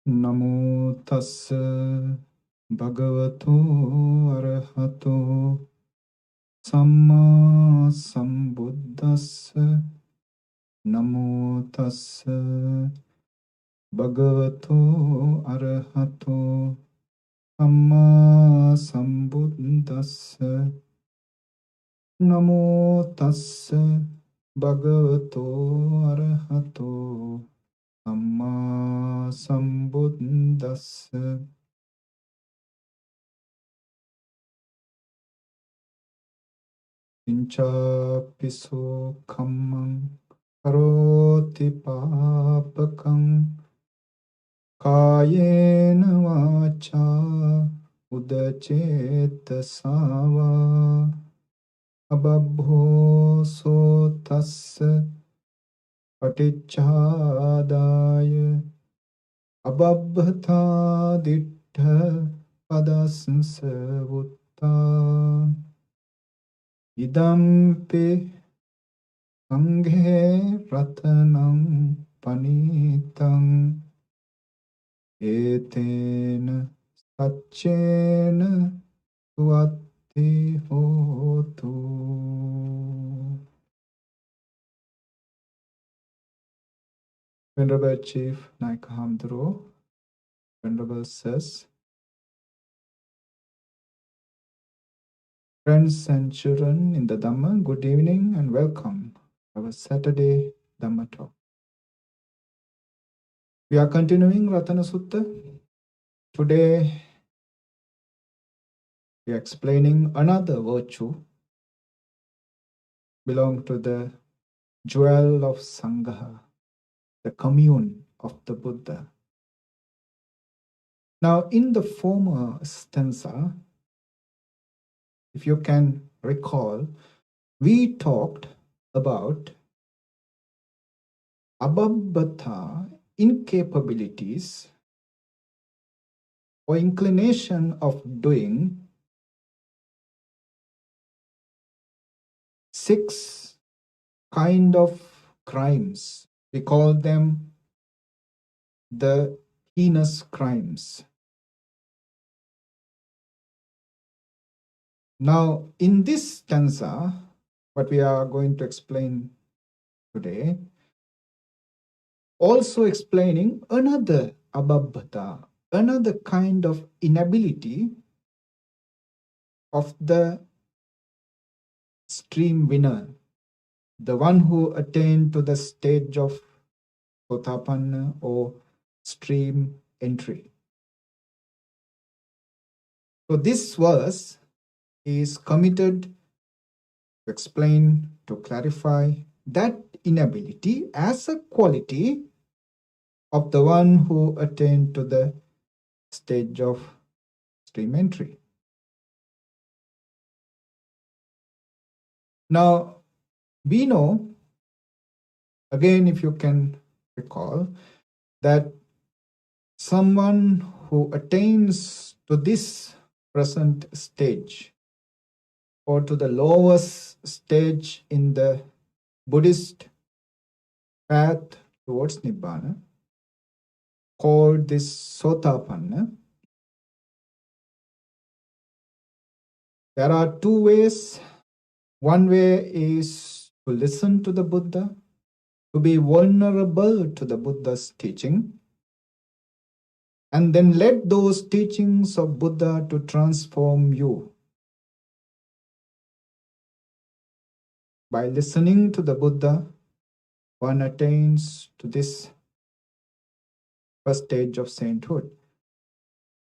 Namo tassa bhagavato arahato samma sambuddhassa. Namo tassa bhagavato arahato samma sambuddhassa. Namo tassa bhagavato arahato samma sambuddhassa. Incha piso kammang karoti papakang kayena vacha udaceta ababho sotassa paticchadaya ababhata dittha padasansavutta idampi Sanghe ratanam panitam etena sachena tuatti hotu. Venerable Chief Naikahamduro, Venerable says, friends and children in the Dhamma, good evening and welcome to our Saturday Dhamma talk. We are continuing Ratana Sutta. Today we are explaining another virtue belong to the jewel of Sangha, the commune of the Buddha. Now, in the former stanza, if you can recall, we talked about abhabbata, incapabilities or inclination of doing 6 kind of crimes. We call them the heinous crimes. Now, in this stanza, what we are going to explain today, also explaining another abhabbata, another kind of inability of the stream winner, the one who attained to the stage of Sotapanna or stream entry. So this verse is committed to explain, to clarify that inability as a quality of the one who attained to the stage of stream entry. Now, we know, again, if you can recall, that someone who attains to this present stage or to the lowest stage in the Buddhist path towards Nibbana, called this Sotapanna. There are 2 ways. One way is to listen to the Buddha, to be vulnerable to the Buddha's teaching, and then let those teachings of Buddha to transform you. By listening to the Buddha, one attains to this first stage of sainthood.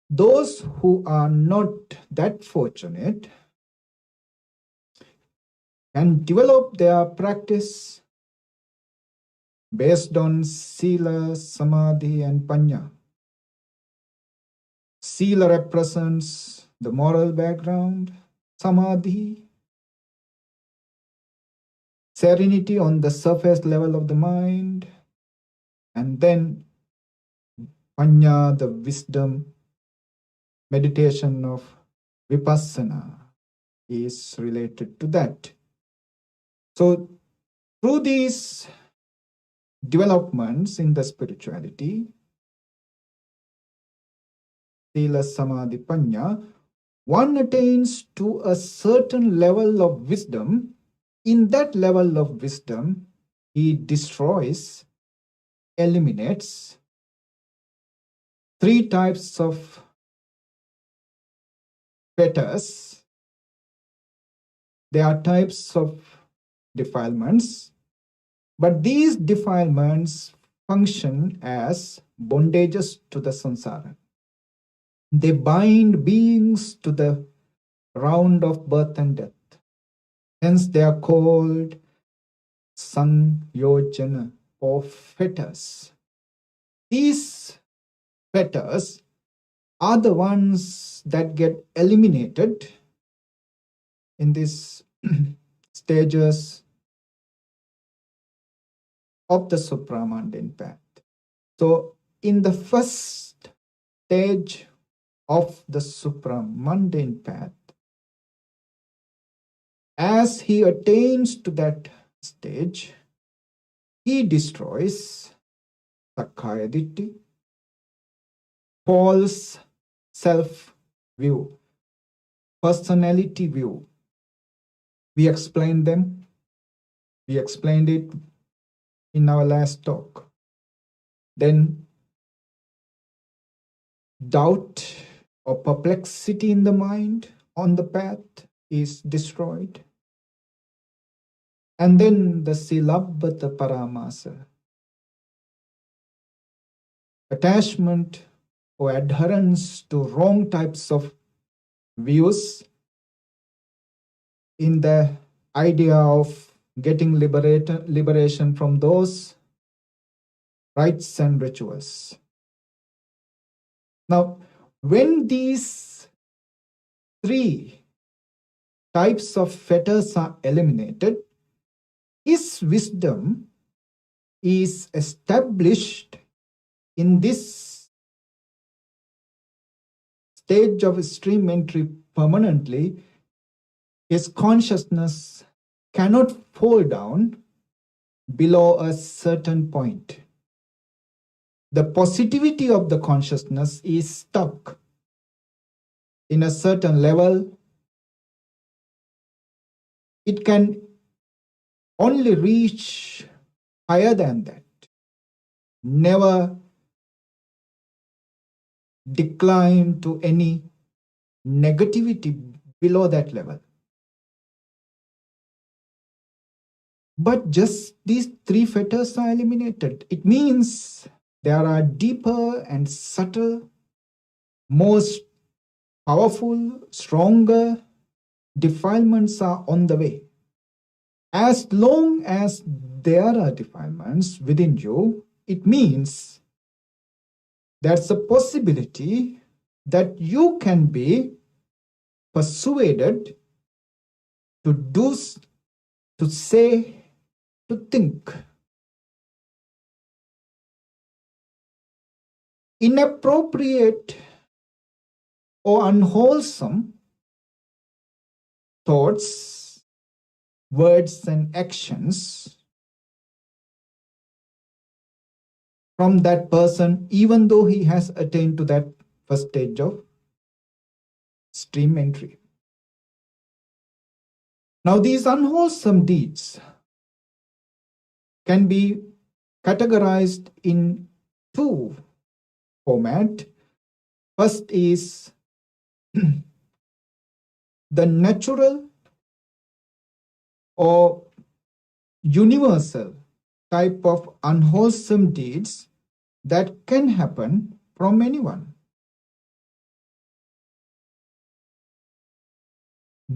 Those who are not that fortunate can develop their practice based on Sila, Samadhi, and Panya. Sila represents the moral background, Samadhi, serenity on the surface level of the mind, and then Panya, the wisdom, meditation of Vipassana is related to that. So through these developments in the spirituality, Sila Samadhi Panya, one attains to a certain level of wisdom. In that level of wisdom, he destroys, eliminates three types of fetters. They are types of defilements, but these defilements function as bondages to the samsara. They bind beings to the round of birth and death. Hence, they are called Sanyojana, or fetters. These fetters are the ones that get eliminated in these stages of the supramundane path. So, in the first stage of the supramundane path, as he attains to that stage, he destroys Sakkaya Ditthi, false self-view, personality view. We explained them. We explained it in our last talk. Then doubt or perplexity in the mind on the path is destroyed. And then the Silabbata Paramasa, attachment or adherence to wrong types of views in the idea of getting liberation from those rites and rituals. Now, when these three types of fetters are eliminated, his wisdom is established in this stage of stream entry permanently. His consciousness cannot fall down below a certain point. The positivity of the consciousness is stuck in a certain level. It can only reach higher than that, never decline to any negativity below that level. But just these three fetters are eliminated. It means there are deeper and subtle, most powerful, stronger defilements are on the way. As long as there are defilements within you, it means there's a possibility that you can be persuaded to do, to say, to think inappropriate or unwholesome thoughts, words, and actions from that person, even though he has attained to that first stage of stream entry. Now, these unwholesome deeds can be categorized in two formats. First is the natural or universal type of unwholesome deeds that can happen from anyone.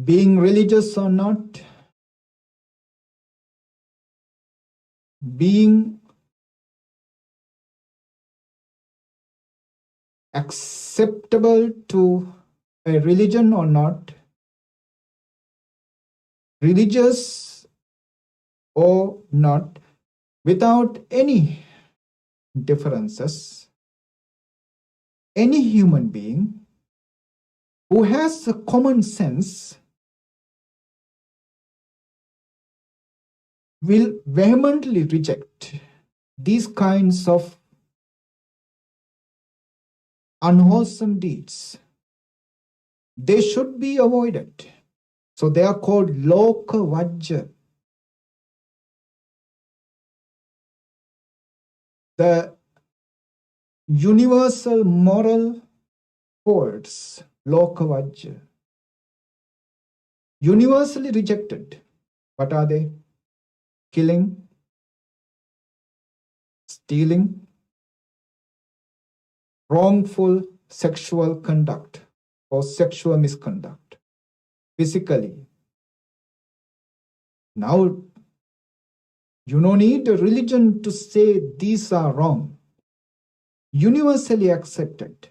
Being religious or not, being acceptable to a religion or not, religious or not, without any differences, any human being who has a common sense will vehemently reject these kinds of unwholesome deeds, they should be avoided. So they are called loka vajja. The universal moral codes, loka vajja, universally rejected. What are they? Killing, stealing, wrongful sexual conduct or sexual misconduct, physically. Now, you don't need a religion to say these are wrong. Universally accepted.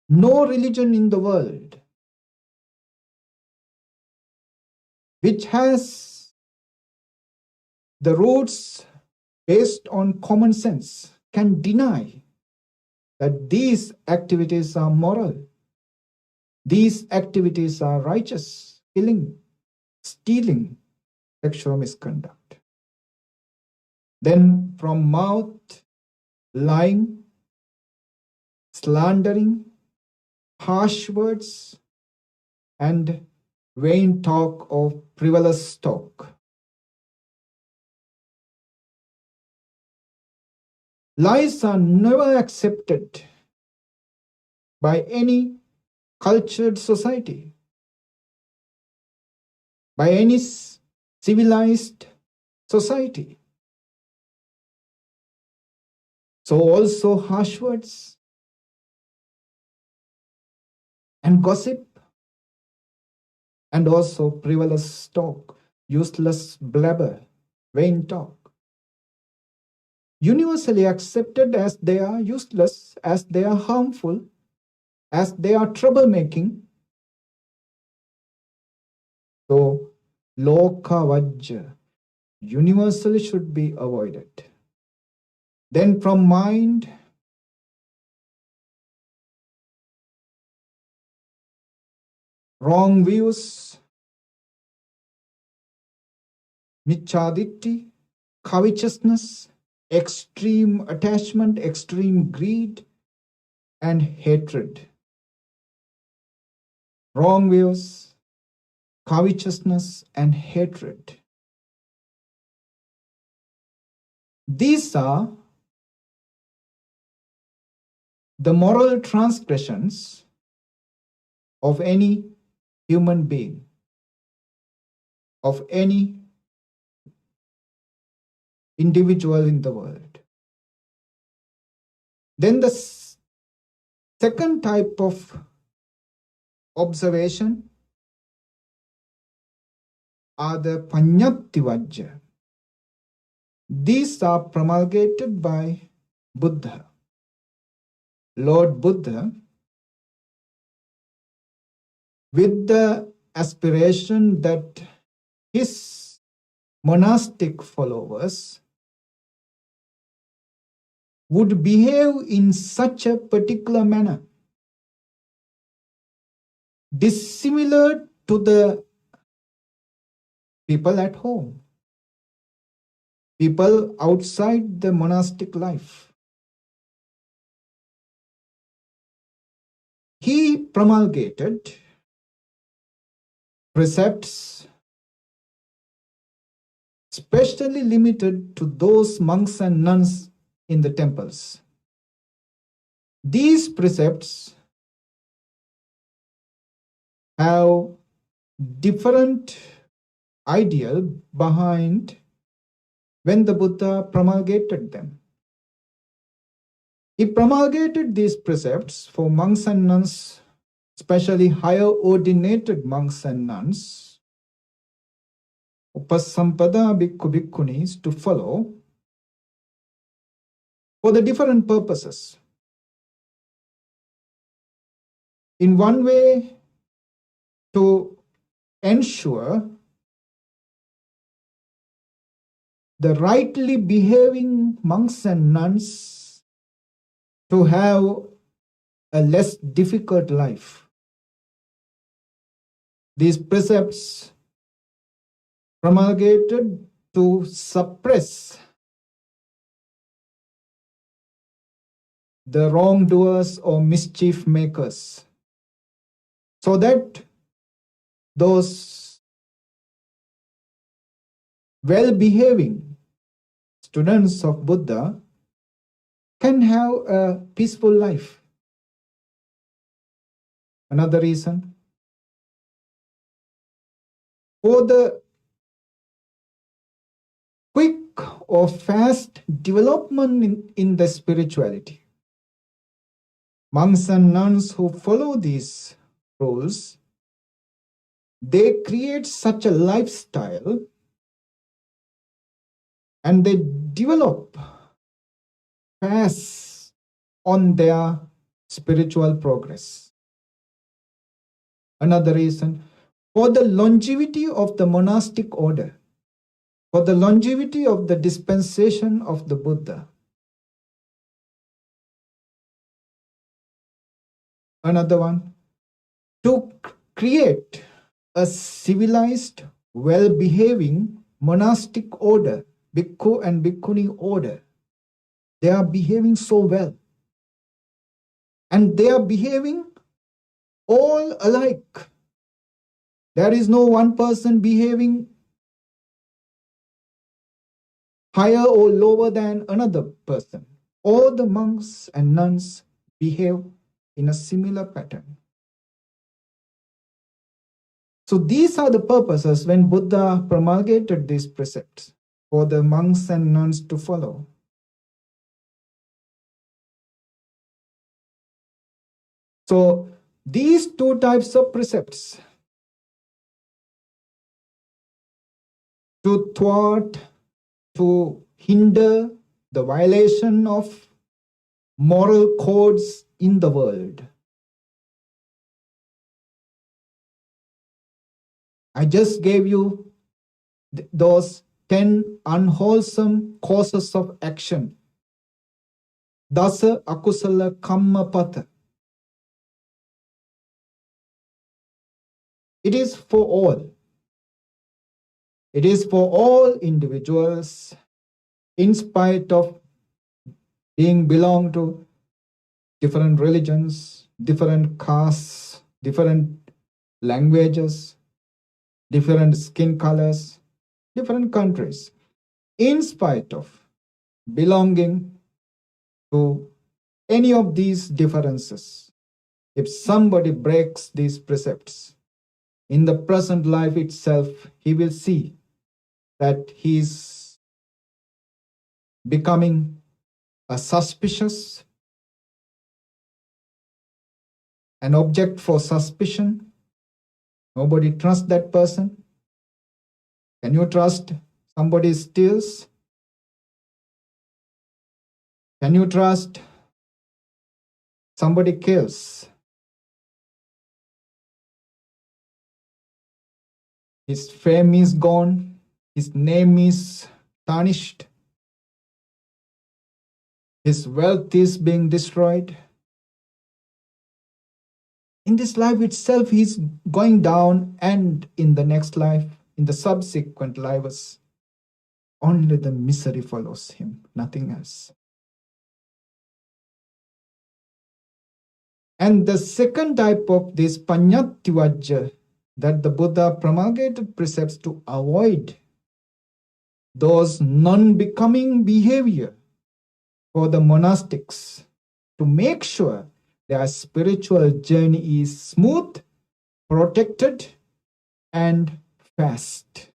No religion in the world which has the roots based on common sense can deny that these activities are moral. These activities are righteous. Killing, stealing, sexual misconduct. Then from mouth, lying, slandering, harsh words, and vain talk of frivolous talk. Lies are never accepted by any cultured society, by any civilized society. So also harsh words and gossip and also frivolous talk, useless blabber, vain talk. Universally accepted as they are useless, as they are harmful, as they are troublemaking. So, loka vajja, universally should be avoided. Then from mind, wrong views, michaditti, covetousness, extreme attachment, extreme greed, and hatred. Wrong views, covetousness, and hatred. These are the moral transgressions of any human being, of any individual in the world. Then the second type of observation are the panyati vajja. These are promulgated by Buddha. Lord Buddha, with the aspiration that his monastic followers would behave in such a particular manner, dissimilar to the people at home, people outside the monastic life. He promulgated precepts specially limited to those monks and nuns in the temples. These precepts have different ideal behind when the Buddha promulgated them. He promulgated these precepts for monks and nuns, especially higher ordinated monks and nuns, upasampada bhikkhu bhikkhunis, to follow for the different purposes. In one way, to ensure the rightly behaving monks and nuns to have a less difficult life. These precepts promulgated to suppress the wrongdoers or mischief makers, so that those well-behaving students of Buddha can have a peaceful life. Another reason, for the quick or fast development in the spirituality, monks and nuns who follow these rules, they create such a lifestyle and they develop fast on their spiritual progress. Another reason, for the longevity of the monastic order, for the longevity of the dispensation of the Buddha. Another one, to create a civilized, well-behaving monastic order, bhikkhu and bhikkhuni order. They are behaving so well. And they are behaving all alike. There is no one person behaving higher or lower than another person. All the monks and nuns behave in a similar pattern. So these are the purposes when Buddha promulgated these precepts for the monks and nuns to follow. So these two types of precepts, to thwart, to hinder the violation of moral codes in the world. I just gave you those 10 unwholesome causes of action. Dasa akusala kamma pata. It is for all. It is for all individuals, in spite of being belong to different religions, different castes, different languages, different skin colors, different countries. In spite of belonging to any of these differences, if somebody breaks these precepts, in the present life itself, he will see that he is becoming a suspicious, an object for suspicion. Nobody trusts that person. Can you trust somebody steals? Can you trust somebody kills? His fame is gone. His name is tarnished. His wealth is being destroyed. In this life itself, he is going down, and in the next life, in the subsequent lives, only the misery follows him, nothing else. And the second type of this panyattivajja, that the Buddha promulgated precepts to avoid those non-becoming behavior for the monastics, to make sure their spiritual journey is smooth, protected, and fast.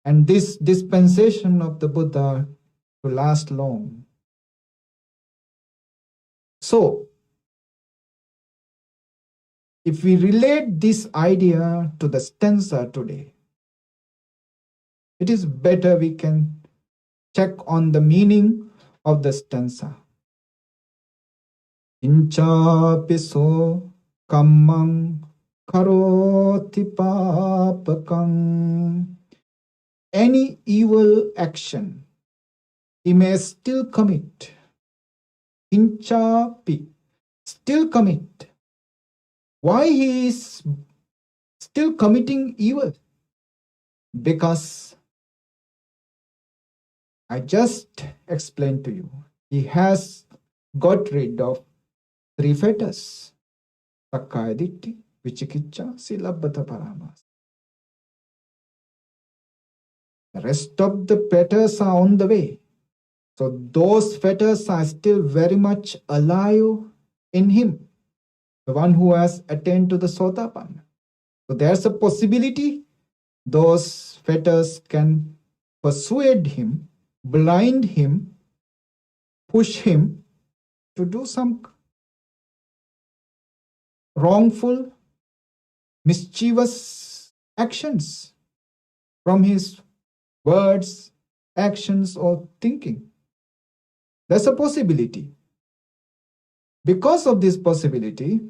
And this dispensation of the Buddha to last long. So, if we relate this idea to the stanza today, it is better we can check on the meaning of the stanza. Incha piso kammang karoti papakang. Any evil action he may still commit. Inchapi, still commit. Why he is still committing evil? Because I just explained to you, he has got rid of three fetters: Sakkaya Ditthi, Vichikicha, Silabbata Paramas. The rest of the fetters are on the way. So those fetters are still very much alive in him, the one who has attained to the Sotapanna. So there's a possibility those fetters can persuade him, blind him, push him to do some wrongful, mischievous actions from his words, actions, or thinking. There's a possibility. Because of this possibility,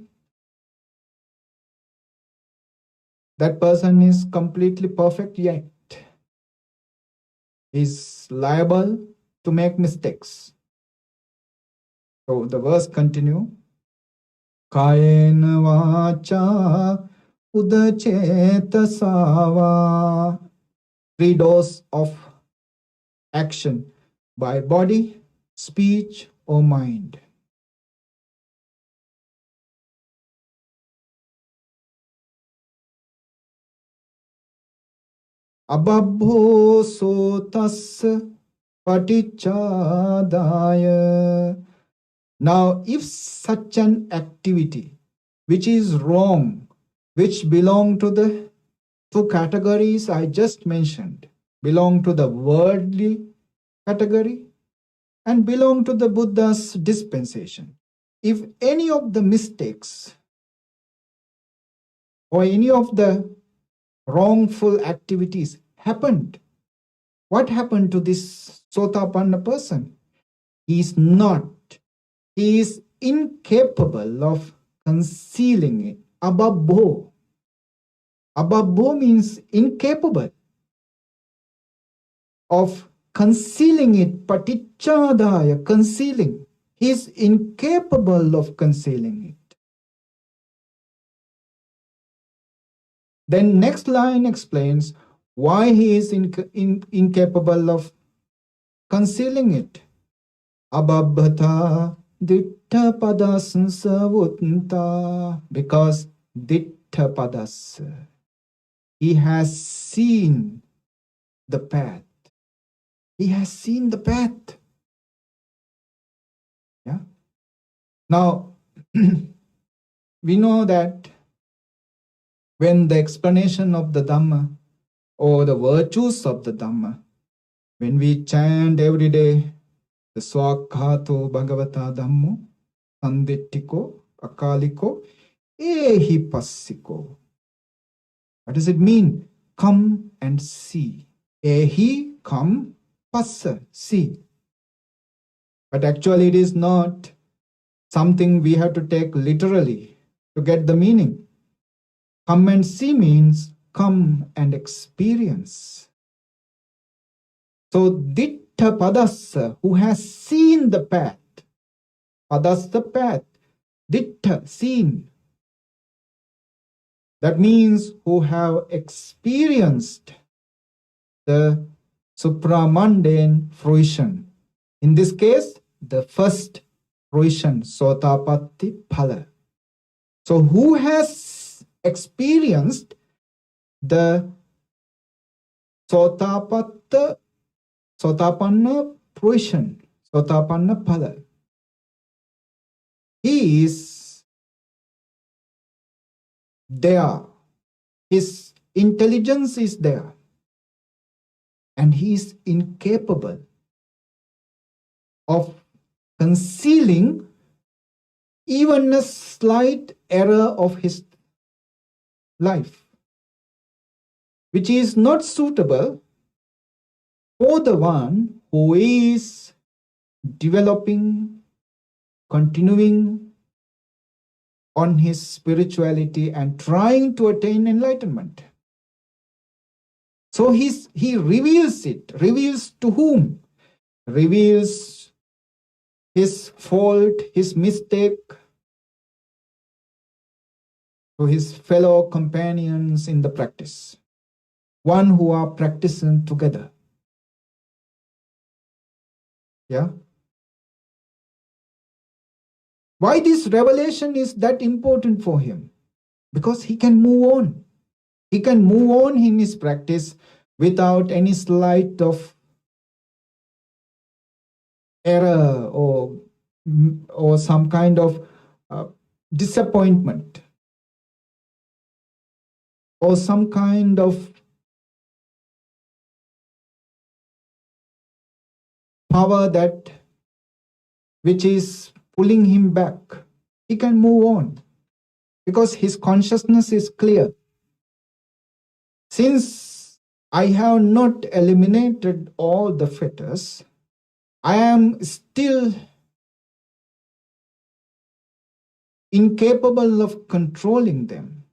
that person is completely perfect, yet is liable to make mistakes. So the verse continue. Kayena vacha udaceta. Three doors of action: by body, speech, or mind. Ababho sotas patichadaya. Now, if such an activity, which is wrong, which belong to the two categories I just mentioned, belong to the worldly category and belong to the Buddha's dispensation. If any of the mistakes or any of the wrongful activities happened, what happened to this Sotapanna person? He is incapable of concealing it. Ababho. Ababho means incapable of concealing it. Patichadaya, concealing. He is incapable of concealing it. Then next line explains why he is incapable of concealing it. Ababhata dittha padasansavutta. Because dittha padas, he has seen the path. He has seen the path. Yeah. Now, we know that when the explanation of the Dhamma or the virtues of the Dhamma, when we chant every day, the Swakhato Bhagavata Dhammo, Sandittiko, Akaliko, Ehi Passiko. What does it mean? Come and see. Ehi, come, passa, see. But actually it is not something we have to take literally to get the meaning. Come and see means come and experience. So Dittha Padassa, who has seen the path. Padas, the path. Dittha, seen. That means who have experienced the supramundane fruition. In this case, the first fruition, Sotapatti Phala. So who has experienced the Sotapanna fruition, Sotapanna Phala? He is there. His intelligence is there. And he is incapable of concealing even a slight error of his life, which is not suitable for the one who is developing, continuing on his spirituality and trying to attain enlightenment. So he reveals it. Reveals to whom? Reveals his fault, his mistake to his fellow companions in the practice. One who are practicing together. Yeah? Why this revelation is that important for him? Because he can move on. He can move on in his practice without any slight of error or some kind of disappointment or some kind of power that which is pulling him back. He can move on because his consciousness is clear. Since I have not eliminated all the fetters, I am still incapable of controlling them.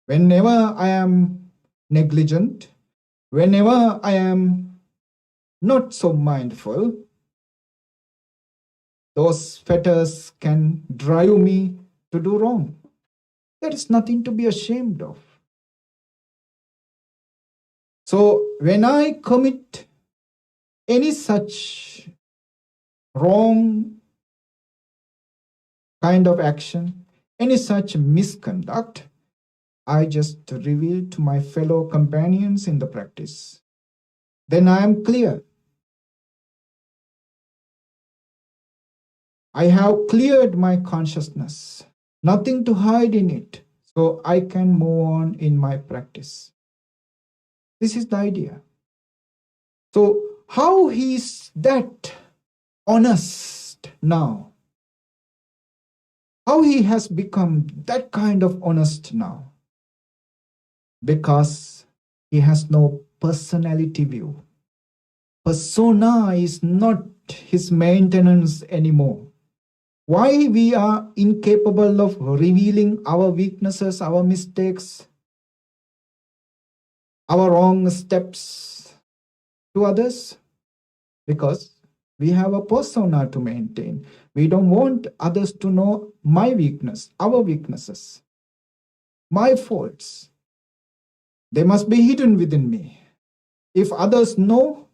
Whenever I am negligent, whenever I am not so mindful, those fetters can drive me to do wrong. There is nothing to be ashamed of. So when I commit any such wrong kind of action, any such misconduct, I just reveal to my fellow companions in the practice. Then I am clear. I have cleared my consciousness, nothing to hide in it, so I can move on in my practice. This is the idea. So how is that honest now? How he has become that kind of honest now? Because he has no personality view. Persona is not his maintenance anymore. Why we are incapable of revealing our weaknesses, our mistakes, our wrong steps to others? Because we have a persona to maintain. We don't want others to know my weakness, our weaknesses, my faults. They must be hidden within me. If others know,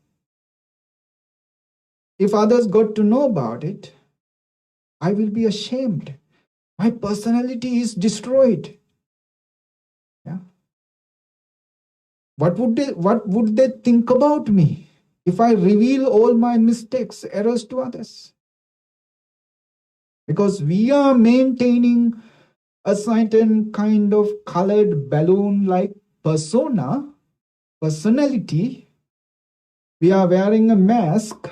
if others got to know about it, I will be ashamed. My personality is destroyed. Yeah. What would they think about me if I reveal all my mistakes, errors to others? Because we are maintaining a certain kind of colored balloon-like persona, personality. We are wearing a mask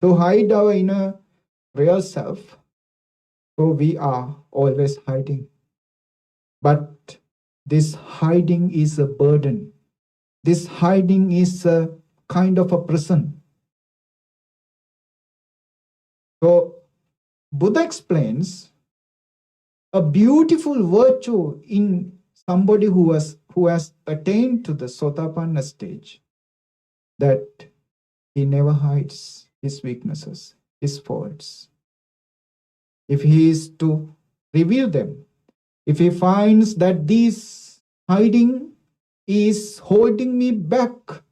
to hide our inner real self. So we are always hiding. But this hiding is a burden. This hiding is a kind of a prison. So Buddha explains a beautiful virtue in somebody who has attained to the Sotapanna stage, that he never hides his weaknesses, his faults. If he is to reveal them, if he finds that this hiding is holding me back,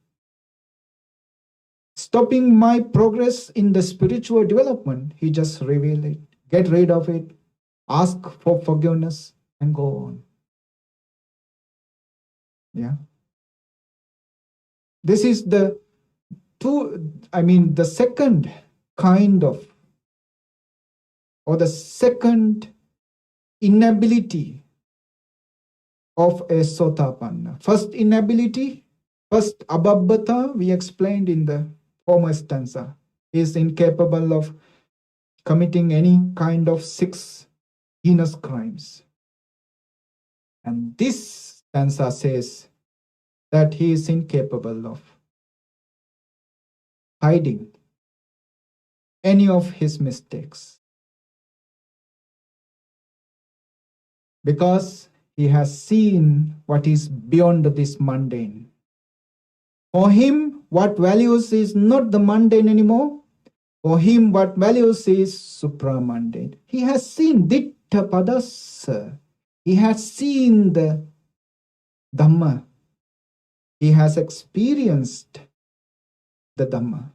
stopping my progress in the spiritual development, he just reveal it, get rid of it, ask for forgiveness, and go on. Yeah. This is the second kind of, or the second inability of a Sotapanna. First inability, first ababbata, we explained in the former stanza, is incapable of committing any kind of 6 heinous crimes. And this stanza says that he is incapable of hiding any of his mistakes, because he has seen what is beyond this mundane. For him, what values is not the mundane anymore. For him, what values is supramundane. He has seen Ditta Padassa. He has seen the Dhamma. He has experienced the Dhamma.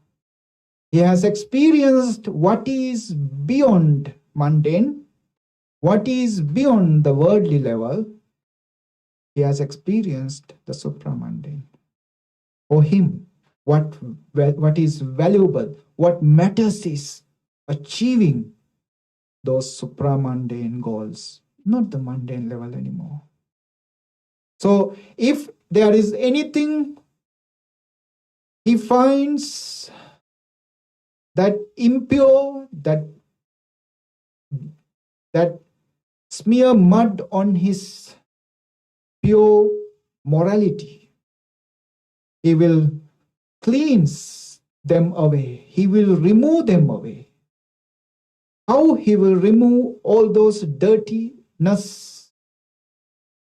He has experienced what is beyond mundane, what is beyond the worldly level, he has experienced the supramundane. For him, what is valuable, what matters is achieving those supramundane goals, not the mundane level anymore. So if there is anything he finds that impure, that smear mud on his pure morality, he will cleanse them away. He will remove them away. How he will remove all those dirtiness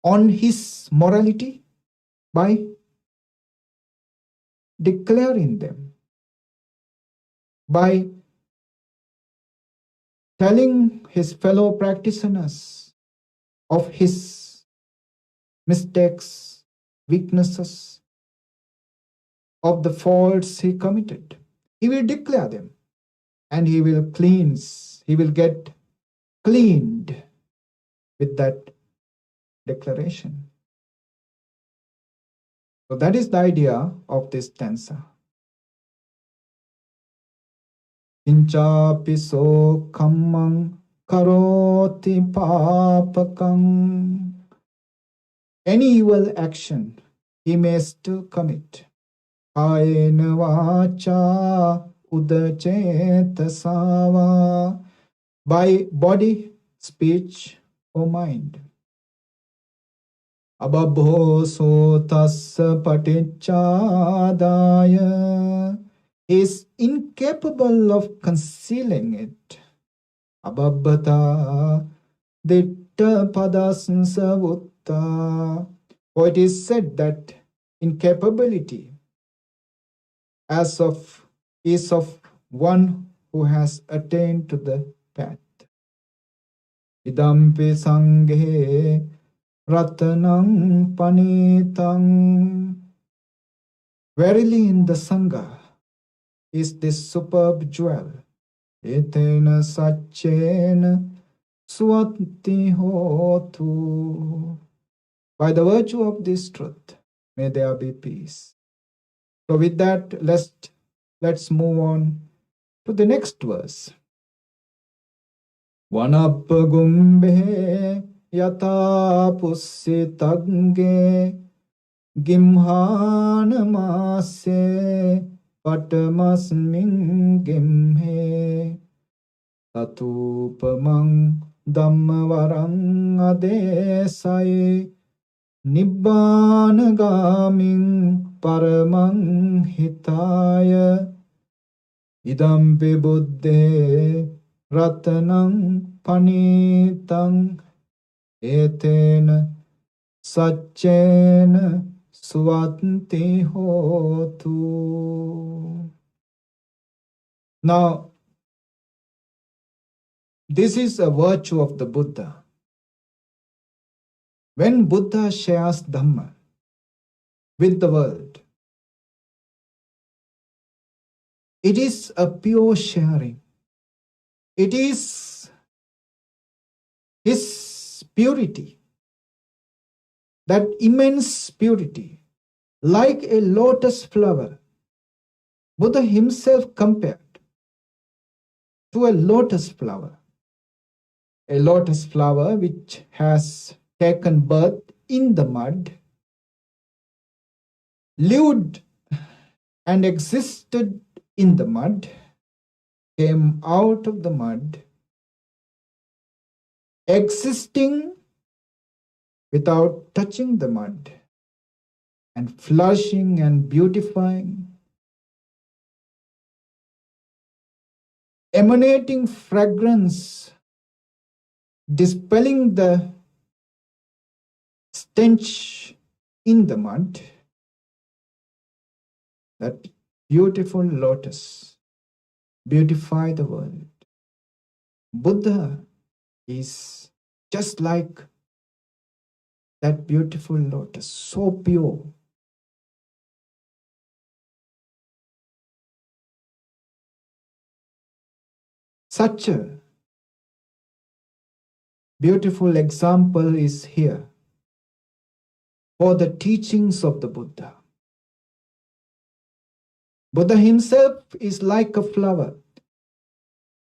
on his morality? By declaring them, by telling his fellow practitioners of his mistakes, weaknesses, of the faults he committed. He will declare them and he will cleanse, he will get cleaned with that declaration. So that is the idea of this stanza. Inchapiso kammang karoti papakang. Any evil action he may still commit. Kayena vacha udacetasawa. By body, speech, or mind. Ababho sotassa patichadaya. Is incapable of concealing it. Ababbata ditta padasansavutta. For it is said that incapability is of one who has attained to the path. Idampi sanghe ratanam panitang. Verily in the Sangha is this superb jewel. Etena sachena swati hotu. By the virtue of this truth, may there be peace. So with that, let's move on to the next verse. Vanapagumbe yata pussitagge gimhanamase patamasmin gimhe tatupamang dhammavarang adesai nibbanagaming paramang hitaya idampi buddhe ratanang panitang etena saccena suvanti hotu. Now, this is a virtue of the Buddha. When Buddha shares Dhamma with the world, it is a pure sharing. It is his purity, that immense purity, like a lotus flower. Buddha himself compared to a lotus flower which has taken birth in the mud, lived and existed in the mud, came out of the mud, existing without touching the mud, and flourishing and beautifying, emanating fragrance, dispelling the stench in the mud. That beautiful lotus beautify the world. Buddha is just like that beautiful lotus, so pure. Such a beautiful example is here for the teachings of the Buddha. Buddha himself is like a flower.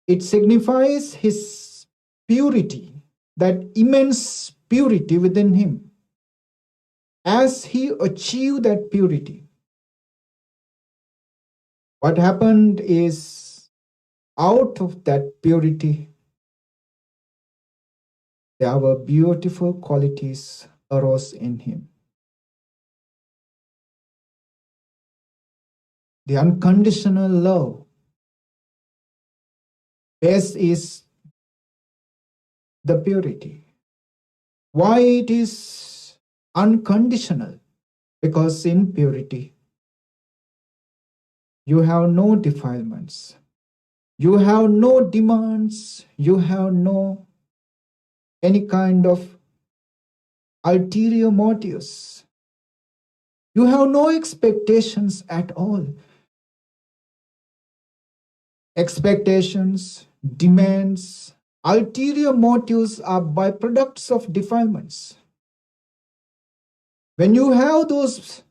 It signifies his purity, that immense purity within him. As he achieved that purity, what happened is, out of that purity, there were beautiful qualities arose in him. The unconditional love. Base is the purity. Why it is unconditional? Because in purity, you have no defilements. You have no demands. You have no any kind of ulterior motives. You have no expectations at all. Expectations, demands, ulterior motives are byproducts of defilements. When you have those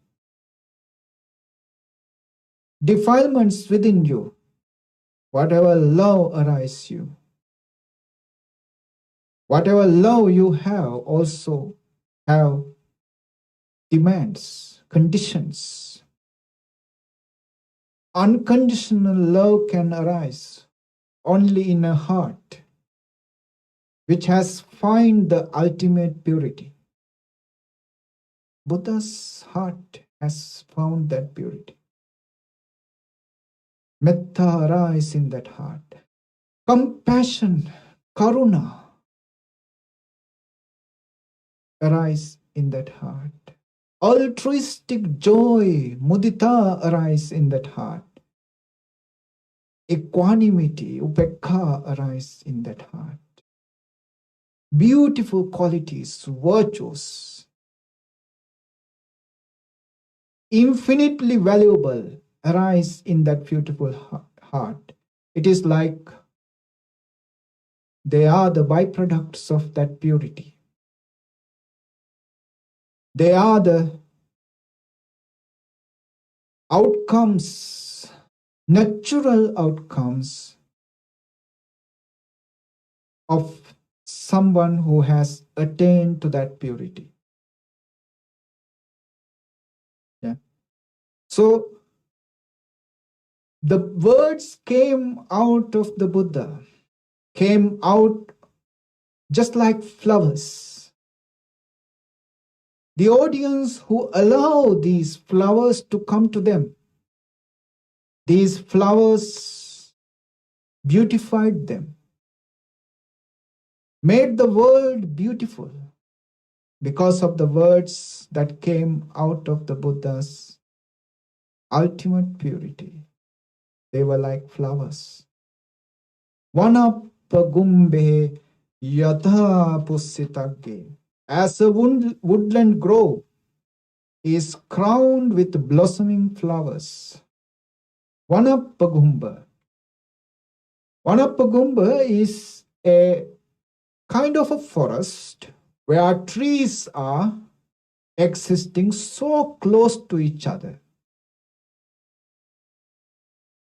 defilements within you, whatever love arises you, whatever love you have also have demands, conditions. Unconditional love can arise only in a heart which has found the ultimate purity. Buddha's heart has found that purity. Metta arises in that heart. Compassion, karuna arise in that heart. Altruistic joy, mudita arise in that heart. Equanimity, upekha arise in that heart. Beautiful qualities, virtues, infinitely valuable arise in that beautiful heart. It is like they are the byproducts of that purity. They are the outcomes, natural outcomes of someone who has attained to that purity. Yeah. So the words came out of the Buddha, came out just like flowers. The audience who allow these flowers to come to them, these flowers beautified them, made the world beautiful because of the words that came out of the Buddha's ultimate purity. They were like flowers. Vanapagumbe yatha pussitagge. As a woodland grove is crowned with blossoming flowers. Vanapagumba. Vanapagumba is a kind of a forest where trees are existing so close to each other.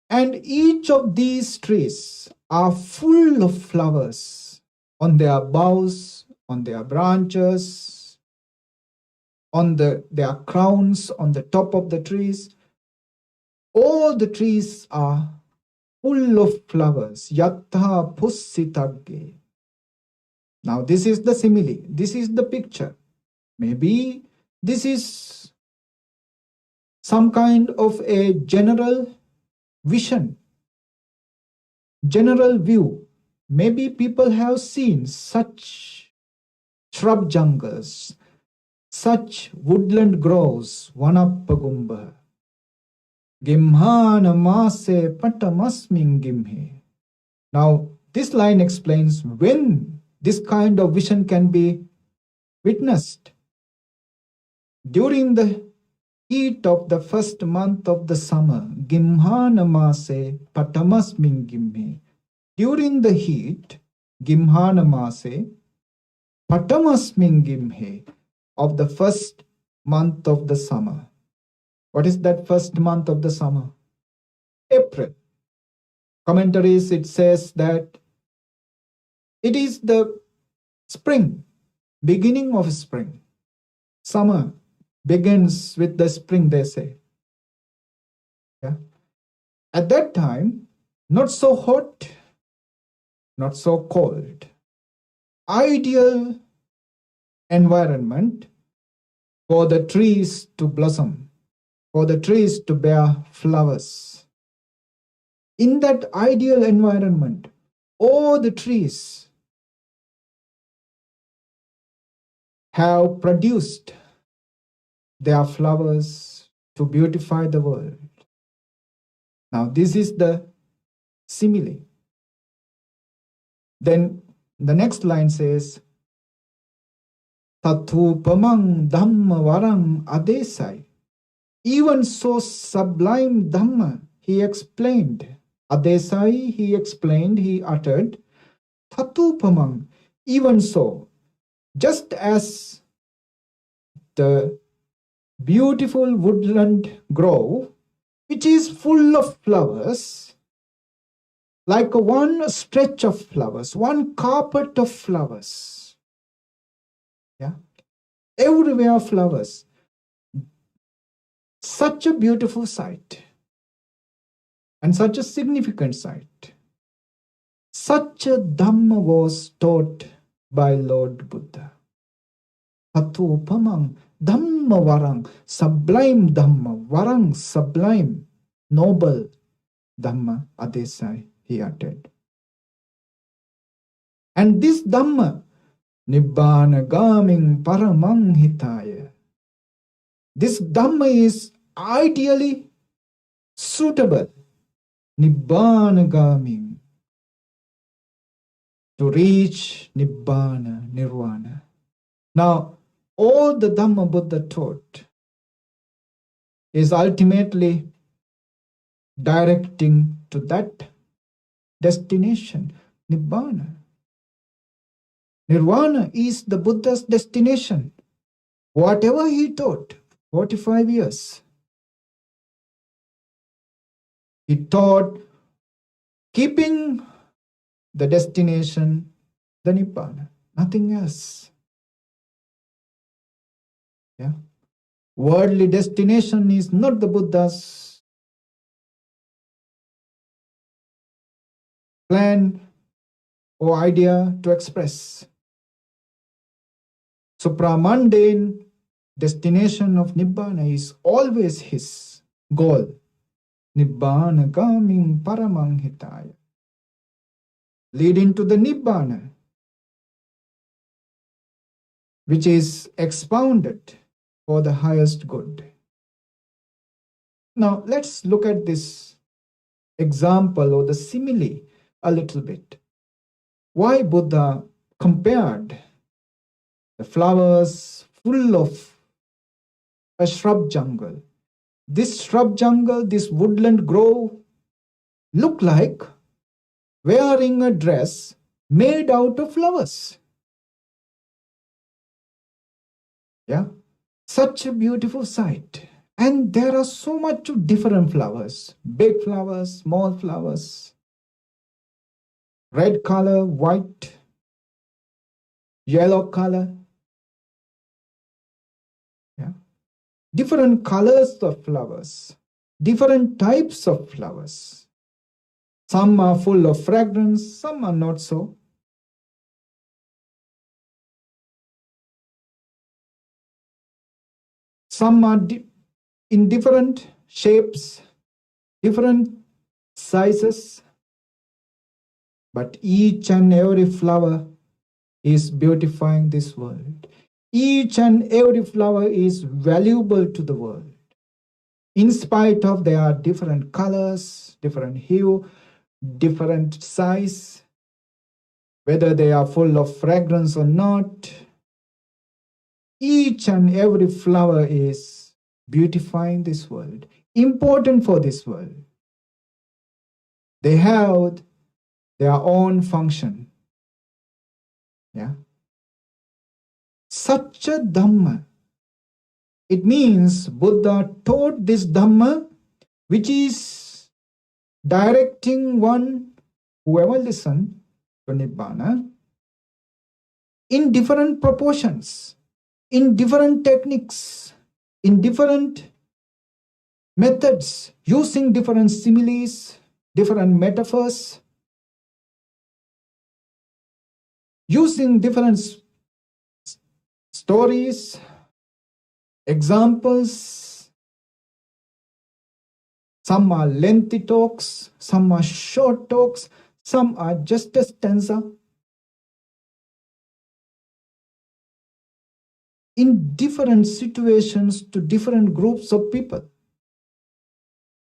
And each of these trees are full of flowers on their boughs, on their branches, on their crowns, on the top of the trees. All the trees are full of flowers. Yatha pussitagge. Now this is the simile. This is the picture. Maybe this is some kind of a general vision, general view. Maybe people have seen such shrub jungles, such woodland groves, vanapagumba. Gimhana mase patamasmin gimhe. Now, this line explains when this kind of vision can be witnessed. During the heat of the first month of the summer, Gimhana mase patamasmin gimhe. During the heat, Gimhana mase, Patamasmin Gimhe, of the first month of the summer. What is that first month of the summer? April. Commentaries, it says that it is the spring, beginning of spring. Summer begins with the spring, they say. Yeah. At that time, not so hot, not so cold. Ideal environment for the trees to blossom, for the trees to bear flowers. In that ideal environment, all the trees have produced their flowers to beautify the world. Now, this is the simile. Then the next line says, Tatupamang Dhamma Varang Adesai. Even so sublime Dhamma, he explained. Adesai, he explained, he uttered. Tatupamang, even so. Just as the beautiful woodland grove, which is full of flowers, like one stretch of flowers, one carpet of flowers. Yeah, everywhere flowers. Such a beautiful sight and such a significant sight. Such a Dhamma was taught by Lord Buddha. Hatupamang Dhamma Varang, sublime Dhamma, Varang, sublime, noble Dhamma Adesai, he uttered. And this Dhamma, Nibbana Gaming Paramang Hitaya, this Dhamma is ideally suitable, Nibbana Gaming, to reach Nibbana, Nirvana. Now, all the Dhamma Buddha taught is ultimately directing to that destination, Nibbana. Nirvana is the Buddha's destination. Whatever he taught, 45 years, he taught keeping the destination, the Nibbana, nothing else. Yeah. Worldly destination is not the Buddha's plan or idea to express. Supramundane destination of Nibbana is always his goal. Nibbana Gaming Paramang Hitaya, leading to the Nibbana, which is expounded for the highest good. Now, let's look at this example or the simile a little bit. Why Buddha compared the flowers full of a shrub jungle. This shrub jungle, this woodland grove, look like wearing a dress made out of flowers. Yeah, such a beautiful sight. And there are so much of different flowers, big flowers, small flowers, red color, white, yellow color. Yeah, different colors of flowers, different types of flowers. Some are full of fragrance, some are not so. Some are in different shapes, different sizes, but each and every flower is beautifying this world. Each and every flower is valuable to the world. In spite of their different colors, different hue, different size, whether they are full of fragrance or not, each and every flower is beautifying this world, important for this world. They have their own function. Yeah. Satcha Dhamma. It means Buddha taught this Dhamma, which is directing one, whoever listen to Nibbana, in different proportions, in different techniques, in different methods, using different similes, different metaphors, using different stories, examples. Some are lengthy talks, some are short talks, some are just a stanza. In different situations to different groups of people,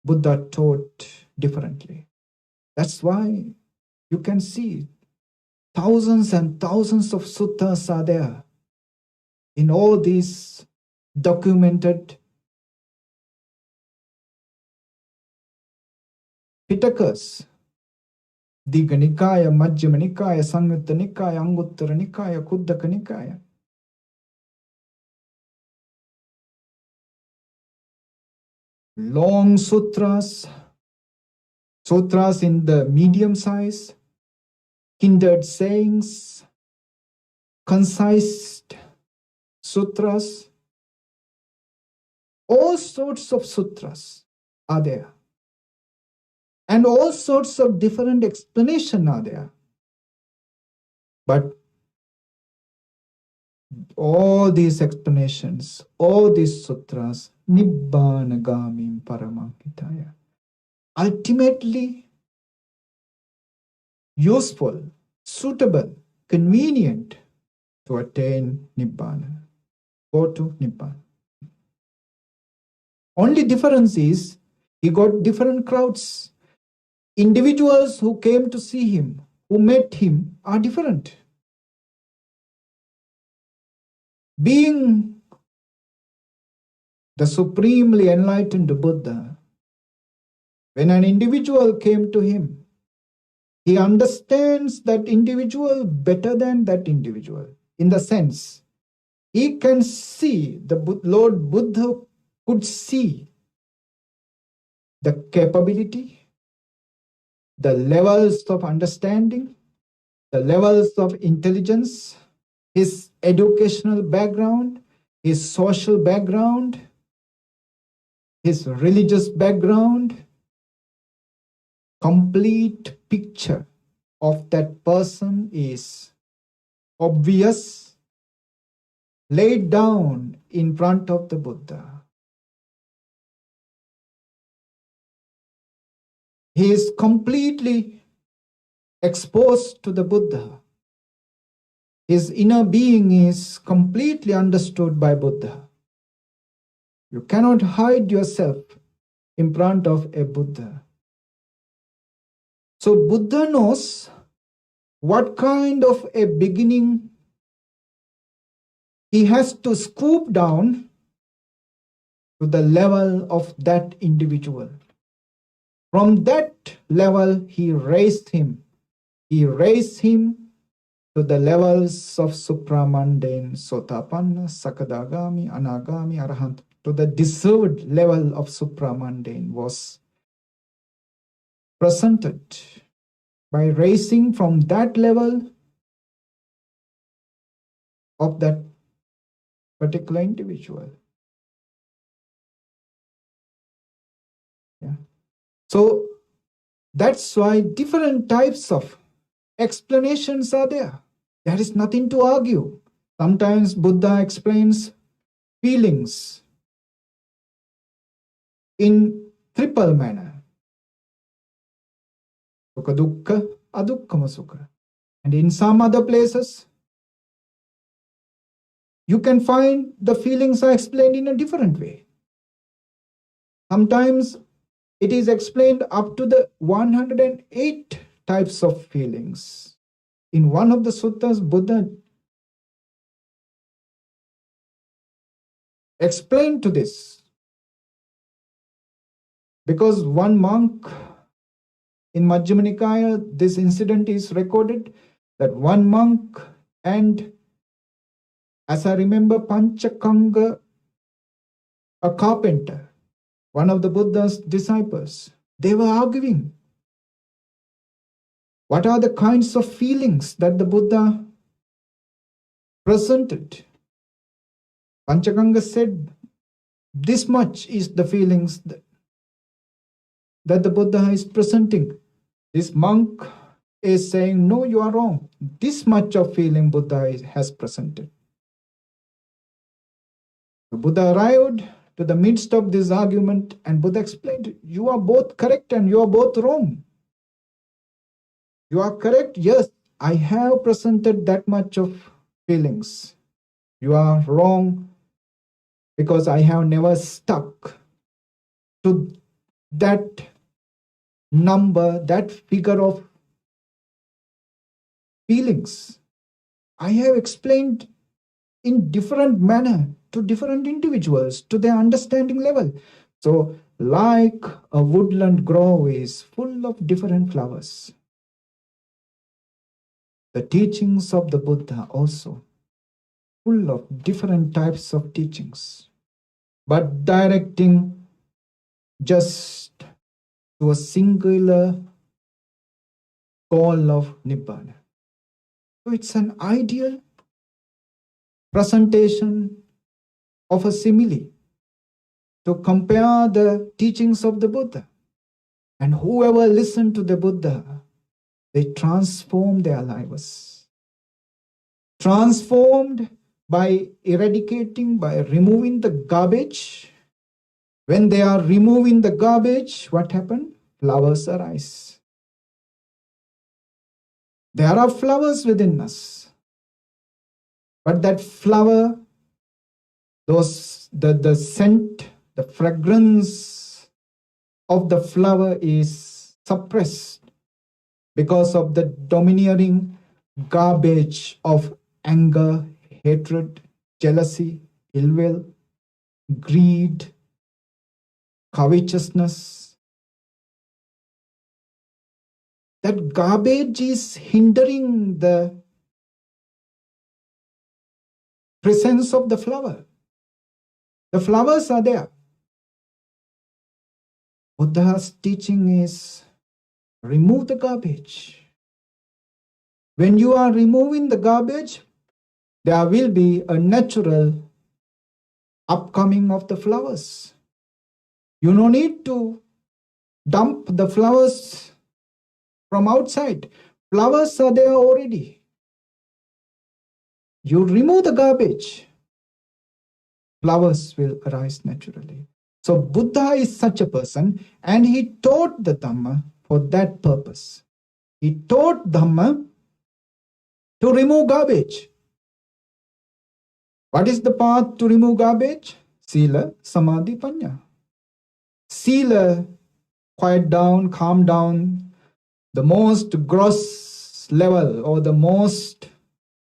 Buddha taught differently. That's why you can see thousands and thousands of suttas are there in all these documented Pitakas. Digha Nikaya, Majjhima Nikaya, Samyutta Nikaya, Anguttara Nikaya, Kuddaka Nikaya. Long sutras, sutras in the medium size, hindered sayings, concise sutras, all sorts of sutras are there. And all sorts of different explanations are there. But all these explanations, all these sutras, Nibbanagamim Paramankitaya, ultimately useful, suitable, convenient to attain Nibbana, go to Nibbana. Only difference is he got different crowds. Individuals who came to see him, who met him, are different. Being the supremely enlightened Buddha, when an individual came to him, he understands that individual better than that individual. In the sense, he can see, the Lord Buddha could see the capability, the levels of understanding, the levels of intelligence, his educational background, his social background, his religious background. Complete picture of that person is obvious, laid down in front of the Buddha. He is completely exposed to the Buddha. His inner being is completely understood by Buddha. You cannot hide yourself in front of a Buddha. So Buddha knows what kind of a beginning he has to scoop down to the level of that individual. From that level, he raised him. He raised him to the levels of supramundane, sotapanna, sakadagami, anagami, arahant. To the deserved level of supramundane was presented by raising from that level of that particular individual. Yeah. So that's why different types of explanations are there. There is nothing to argue. Sometimes Buddha explains feelings in triple manner. Sukha dukkha, adukkama sukha. And in some other places, you can find the feelings are explained in a different way. Sometimes it is explained up to the 108 types of feelings. In one of the suttas, Buddha explained to this. Because one monk in Majjhima Nikaya, this incident is recorded, that one monk and As I remember, Panchakanga, a carpenter, one of the Buddha's disciples, they were arguing. What are the kinds of feelings that the Buddha presented? Panchakanga said, this much is the feelings that the Buddha is presenting. This monk is saying, no, you are wrong. This much of feeling Buddha has presented. The Buddha arrived to the midst of this argument, and Buddha explained, you are both correct and you are both wrong. You are correct, yes, I have presented that much of feelings. You are wrong because I have never stuck to that number, that figure of feelings. I have explained in different manner to different individuals, to their understanding level. So, like a woodland grove is full of different flowers, the teachings of the Buddha also full of different types of teachings, but directing just to a singular goal of Nibbana. So it's an ideal presentation of a simile to compare the teachings of the Buddha. And whoever listened to the Buddha, they transform their lives. Transformed by eradicating, by removing the garbage. When they are removing the garbage, what happened? Flowers arise. There are flowers within us. But that flower, the scent, the fragrance of the flower is suppressed because of the domineering garbage of anger, hatred, jealousy, ill will, greed, covetousness. That garbage is hindering the presence of the flower. The flowers are there. Buddha's teaching is remove the garbage. When you are removing the garbage, there will be a natural upcoming of the flowers. You don't need to dump the flowers from outside. Flowers are there already. You remove the garbage, flowers will arise naturally. So Buddha is such a person, and he taught the Dhamma for that purpose. He taught Dhamma to remove garbage. What is the path to remove garbage? Sila, Samadhi, Panya. Sila, quiet down, calm down, the most gross level or the most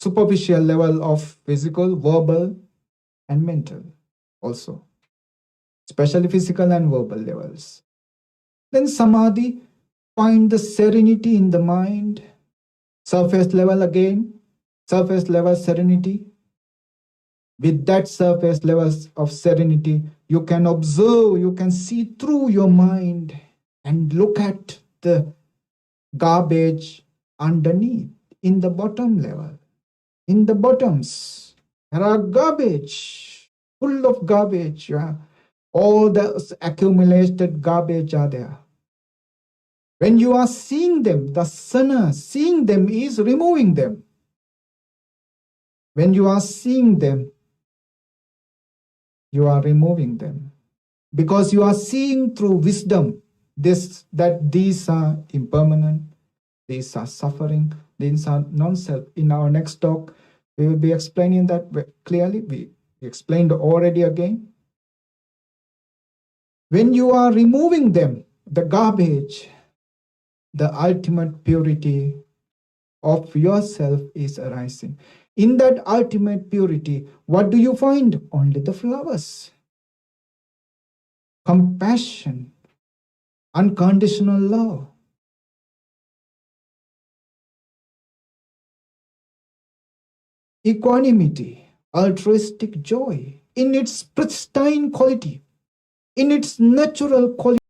superficial level of physical, verbal, and mental also. Especially physical and verbal levels. Then Samadhi, find the serenity in the mind. Surface level again, surface level serenity. With that surface levels of serenity, you can observe, you can see through your mind and look at the garbage underneath, in the bottom level. In the bottoms, there are garbage, full of garbage. Yeah? All the accumulated garbage are there. When you are seeing them, the sana, seeing them is removing them. When you are seeing them, you are removing them. Because you are seeing through wisdom that these are impermanent, these are suffering, these are non-self. In our next talk, we will be explaining that clearly. We explained already again. When you are removing them, the garbage, the ultimate purity of yourself is arising. In that ultimate purity, what do you find? Only the flowers. Compassion, unconditional love. Equanimity, altruistic joy in its pristine quality, in its natural quality.